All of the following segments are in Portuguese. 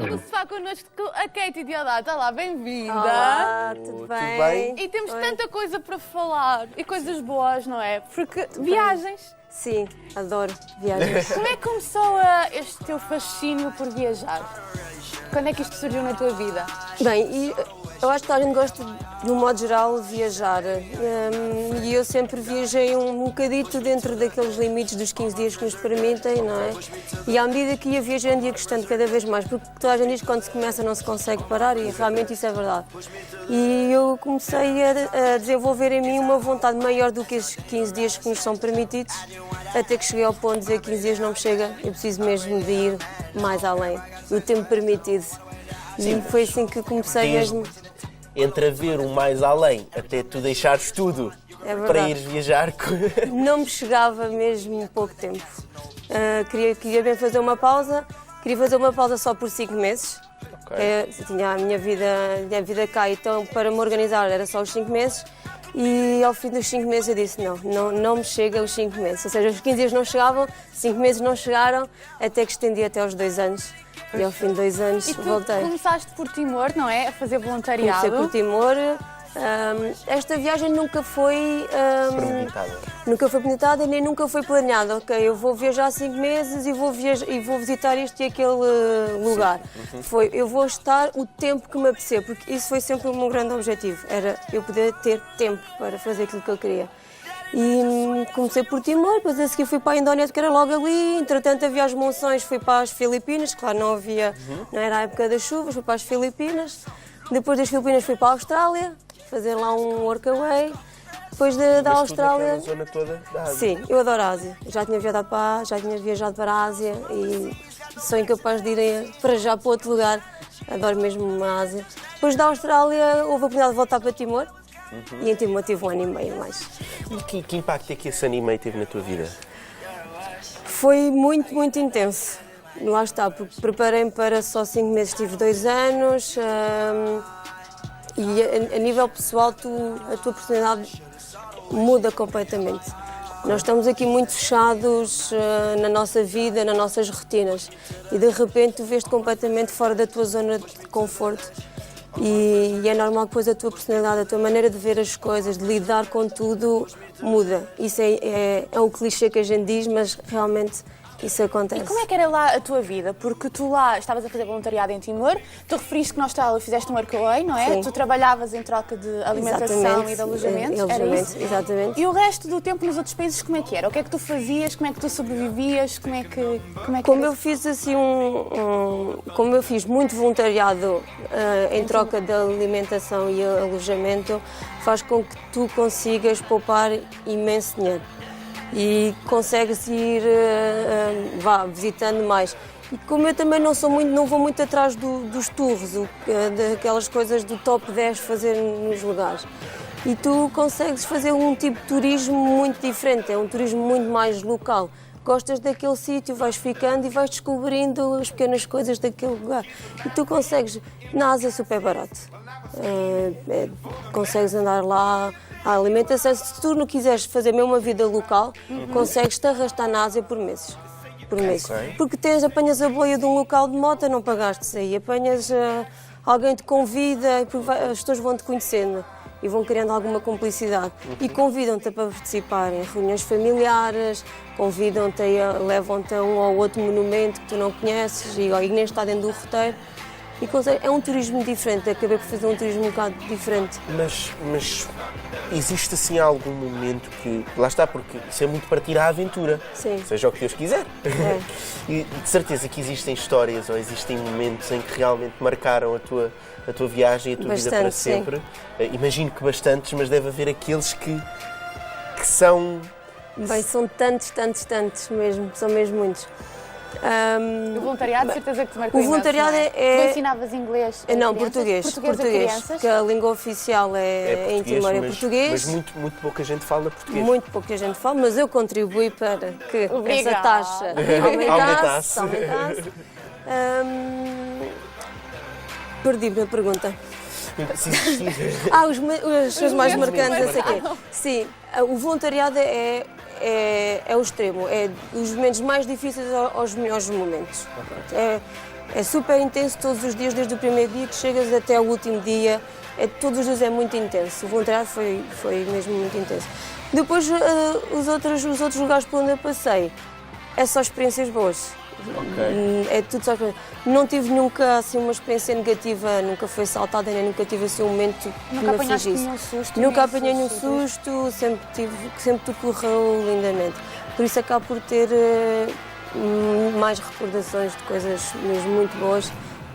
no sofá connosco a Katie Deodato. Olá, bem-vinda. Olá, tudo bem? E temos Oi. tanta coisa para falar e coisas boas, não é? Porque viagens. Sim, adoro viagens. Como é que começou este teu fascínio por viajar? Quando é que isto surgiu na tua vida? Bem, eu acho que a gente gosta, no modo geral, de viajar. E eu sempre viajei um bocadito dentro daqueles limites dos 15 dias que nos permitem, não é? E à medida que ia viajando, ia gostando cada vez mais, porque toda a gente diz que quando se começa não se consegue parar e realmente isso é verdade. E eu comecei a desenvolver em mim uma vontade maior do que esses 15 dias que nos são permitidos, até que cheguei ao ponto de dizer que 15 dias não me chega, eu preciso mesmo de ir mais além do tempo permitido. E foi assim que comecei mesmo. Entre haver um mais além, até tu deixares tudo para ires viajar. Não me chegava mesmo pouco tempo. Queria bem fazer uma pausa, queria fazer uma pausa só por 5 meses. Tinha a minha vida cá, então para me organizar era só os 5 meses. E ao fim dos 5 meses eu disse, não me chega os 5 meses. Ou seja, os 15 dias não chegavam, 5 meses não chegaram, até que estendi até aos 2 anos. E ao fim de 2 anos voltei. Começaste por Timor, não é? A fazer voluntariado. Comecei por Timor. Esta viagem nunca foi premeditada e nem nunca foi planeada. Ok, eu vou viajar 5 meses e vou visitar este e aquele lugar. Eu vou estar o tempo que me apetecer, porque isso foi sempre o meu grande objetivo, era eu poder ter tempo para fazer aquilo que eu queria. E comecei por Timor, depois a seguir fui para a Indonésia, que era logo ali. Entretanto havia as monções, fui para as Filipinas, claro, não era a época das chuvas, fui para as Filipinas. Depois das Filipinas fui para a Austrália, fazer lá um workaway. Depois da Austrália. Zona toda da Ásia. Sim, eu adoro a Ásia. Já tinha viajado para a Ásia e sou incapaz de ir para já para outro lugar. Adoro mesmo a Ásia. Depois da Austrália houve a oportunidade de voltar para Timor. E em Timor tive 1 ano e meio mais. E que impacto é que esse ano e meio teve na tua vida? Foi muito, muito intenso. Lá está, porque preparei-me para só 5 meses, tive 2 anos. E a nível pessoal, a tua personalidade muda completamente. Nós estamos aqui muito fechados na nossa vida, nas nossas rotinas. E de repente tu vês-te completamente fora da tua zona de conforto. E é normal que depois a tua personalidade, a tua maneira de ver as coisas, de lidar com tudo, muda. Isso é um clichê que a gente diz, mas realmente isso acontece. E como é que era lá a tua vida? Porque tu lá estavas a fazer voluntariado em Timor, tu referiste que na Austrália fizeste um workaway, não é? Sim. Tu trabalhavas em troca de alimentação Exatamente. e de alojamento, Alojamento, era isso? exatamente. E o resto do tempo nos outros países como é que era? O que é que tu fazias? Como é que tu sobrevivias? Como é que Como era? eu fiz assim como eu fiz muito voluntariado em troca de alimentação e alojamento, faz com que tu consigas poupar imenso dinheiro e consegues ir visitando mais. E como eu também não vou muito atrás dos tours, daquelas coisas do top 10 fazer nos lugares. E tu consegues fazer um tipo de turismo muito diferente, é um turismo muito mais local. Gostas daquele sítio, vais ficando e vais descobrindo as pequenas coisas daquele lugar. E tu consegues, na Ásia é super barato. Consegues andar lá, a alimentação, se tu não quiseres fazer mesmo uma vida local, consegues-te arrastar na Ásia por meses. Porque apanhas a boleia de um local de moto, não pagaste isso aí, apanhas alguém te convida, e as pessoas vão-te conhecendo e vão criando alguma cumplicidade e convidam-te para participar em reuniões familiares, levam-te a um ou outro monumento que tu não conheces e nem está dentro do roteiro. E é um turismo diferente, acabei por fazer um turismo um bocado diferente. Mas existe assim algum momento que... Lá está, porque isso é muito para tirar a aventura. Sim. Seja o que Deus quiser. É. E de certeza que existem histórias ou existem momentos em que realmente marcaram a tua viagem e a tua vida para sempre. Imagino que bastantes, mas deve haver aqueles que são... Bem, são tantos mesmo, são mesmo muitos. O voluntariado, de certeza que te marcou O voluntariado imenso, não é? Tu ensinavas inglês? Não, português a crianças? porque a língua oficial em Timor é português. Mas muito pouca gente fala português. Muito pouca gente fala, mas eu contribuí para que essa taxa aumentasse. Perdi-me a pergunta. Os seus mais marcantes, não sei o quê. Sim, o voluntariado é o extremo, é os momentos mais difíceis aos melhores momentos. É super intenso todos os dias, desde o primeiro dia que chegas até o último dia. Todos os dias é muito intenso. O voluntariado foi mesmo muito intenso. Depois, os outros lugares por onde eu passei, é só experiências boas. Ok. É tudo só experiência. Não tive nunca assim, uma experiência negativa, nunca fui assaltada, nem nunca tive assim, um momento que Nunca me apanhaste afligisse. nenhum susto? Nunca nem apanhei nenhum susto, sempre tudo correu lindamente. Por isso acabo por ter mais recordações de coisas mesmo muito boas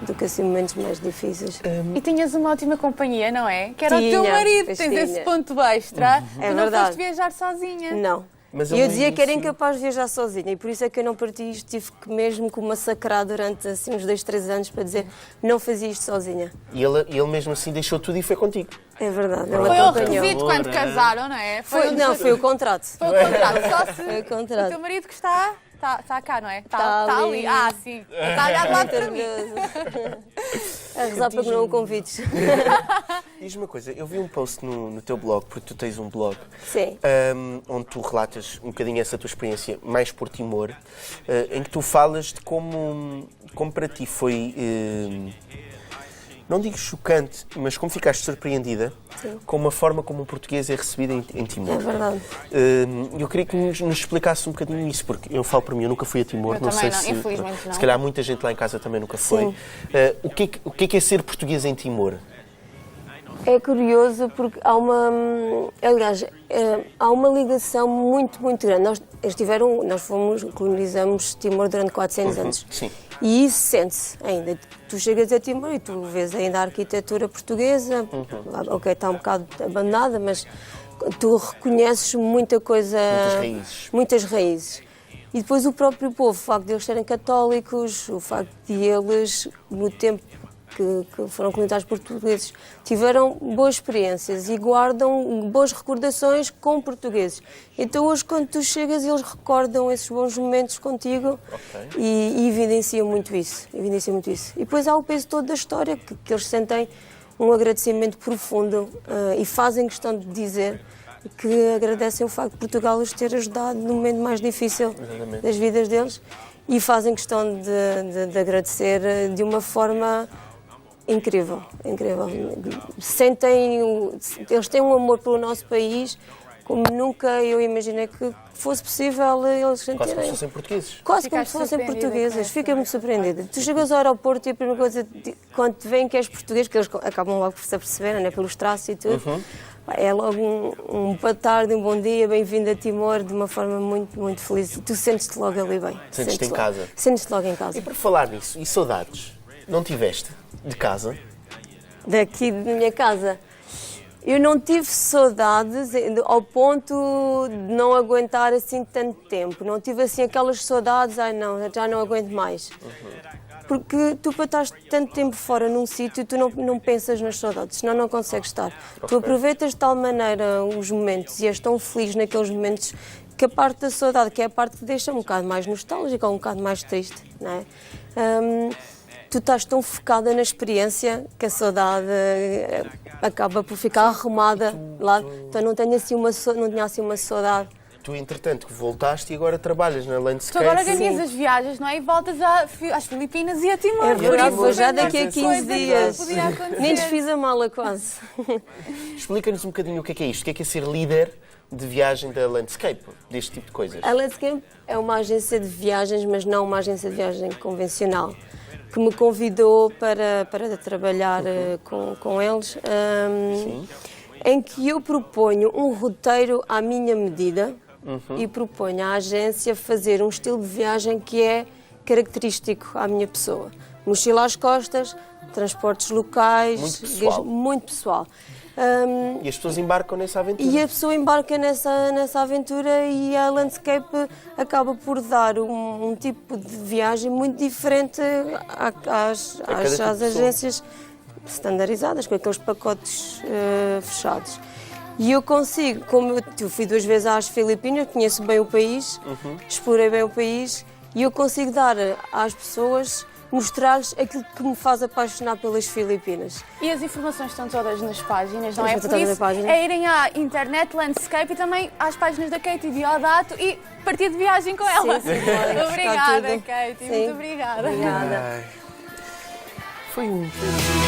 do que assim momentos mais difíceis. E tinhas uma ótima companhia, não é? Que era o teu Tinha, marido, pois tens tinha. esse ponto extra. É Tu não verdade. foste viajar sozinha. Não. Mas E ele eu no dizia que era início- incapaz de viajar sozinha e por isso é que eu não parti isto, tive que mesmo que massacrar durante assim, uns 2, 3 anos para dizer não fazia isto sozinha. E ele mesmo assim deixou tudo e foi contigo. É verdade, ele Foi o acompanhou. requisito quando casaram, não é? Não, foi o contrato. Foi o contrato. Só se Foi o o contrato. teu marido que está cá, não é? Tá ali. Ah, sim. Está a olhar de lado para mim. A rezar para que não o convites. Diz-me uma coisa, eu vi um post no teu blog, porque tu tens um blog, Sim. onde tu relatas um bocadinho essa tua experiência, mais por Timor, em que tu falas de como para ti foi, não digo chocante, mas como ficaste surpreendida com a forma como o português é recebido em Timor. É verdade. Eu queria que nos explicasse um bocadinho isso, porque eu falo por mim, eu nunca fui a Timor, Eu não também sei não, se, infelizmente não. se calhar muita gente lá em casa também nunca foi. Sim. O que é ser português em Timor? É curioso porque há uma, aliás, há uma ligação muito, muito grande. Nós colonizamos Timor durante 400 anos. Sim. E isso sente-se ainda. Tu chegas a Timor e tu vês ainda a arquitetura portuguesa, ok, está um bocado abandonada, mas tu reconheces muita coisa... Muitas raízes. Muitas raízes. E depois o próprio povo, o facto de eles serem católicos, o facto de eles, no tempo que foram colonizados portugueses, tiveram boas experiências e guardam boas recordações com portugueses. Então hoje quando tu chegas eles recordam esses bons momentos contigo e evidenciam muito isso. E depois há o peso todo da história, que eles sentem um agradecimento profundo e fazem questão de dizer que agradecem o facto de Portugal os ter ajudado no momento mais difícil das vidas deles e fazem questão de agradecer de uma forma incrível. Eles têm um amor pelo nosso país como nunca eu imaginei que fosse possível eles Quase como se sentirem. fossem portugueses. Quase como Ficaste se fossem surpreendida portuguesas. com essa- Fica muito surpreendida. Tu chegas ao aeroporto e a primeira coisa, quando te veem que és português, que eles acabam logo por se aperceber, né, pelos traços e tudo, é logo um boa tarde, um bom dia, bem-vindo a Timor, de uma forma muito, muito feliz. Tu sentes-te logo ali bem. Sentes-te em casa. Sentes-te logo em casa. E por falar nisso, e saudades? Não tiveste de casa? Daqui da minha casa. Eu não tive saudades ao ponto de não aguentar assim tanto tempo. Não tive assim aquelas saudades, não, já não aguento mais. Porque tu para estar tanto tempo fora num sítio, tu não pensas nas saudades, senão não consegues estar. Tu aproveitas de tal maneira os momentos e és tão feliz naqueles momentos que a parte da saudade, que é a parte que deixa um bocado mais nostálgica ou um bocado mais triste, não é? Tu estás tão focada na experiência que a saudade acaba por ficar arrumada lá. Então não tinha assim uma saudade. Tu, entretanto, voltaste e agora trabalhas na Tu Landscape. agora organizas viagens, não é? E voltas às Filipinas e a Timor. É verdade, Por vou isso, já muita daqui a 15 coisa que dias. podia acontecer. Nem desfiz a mala quase. Explica-nos um bocadinho o que é isto. O que é ser líder de viagem da Landscape, deste tipo de coisas? A Landscape é uma agência de viagens, mas não uma agência de viagem convencional, que me convidou para trabalhar com eles, em que eu proponho um roteiro à minha medida e proponho à agência fazer um estilo de viagem que é característico à minha pessoa. Mochila às costas, transportes locais, Muito pessoal. muito pessoal. E as pessoas embarcam nessa aventura. E a pessoa embarca nessa aventura e a Landscape acaba por dar um tipo de viagem muito diferente às agências standardizadas, com aqueles pacotes fechados. E eu consigo, como eu fui 2 vezes às Filipinas, conheço bem o país, explorei bem o país, e eu consigo dar às pessoas, mostrar-lhes aquilo que me faz apaixonar pelas Filipinas. E as informações estão todas nas páginas, não é? Estão Por todas isso, nas páginas. é irem à internet, Landscape e também às páginas da Katie Diodato e partir de viagem com ela. sim, podem buscar Obrigada, tudo. Katie. Sim. Muito obrigada. Obrigada. Ai. Foi um.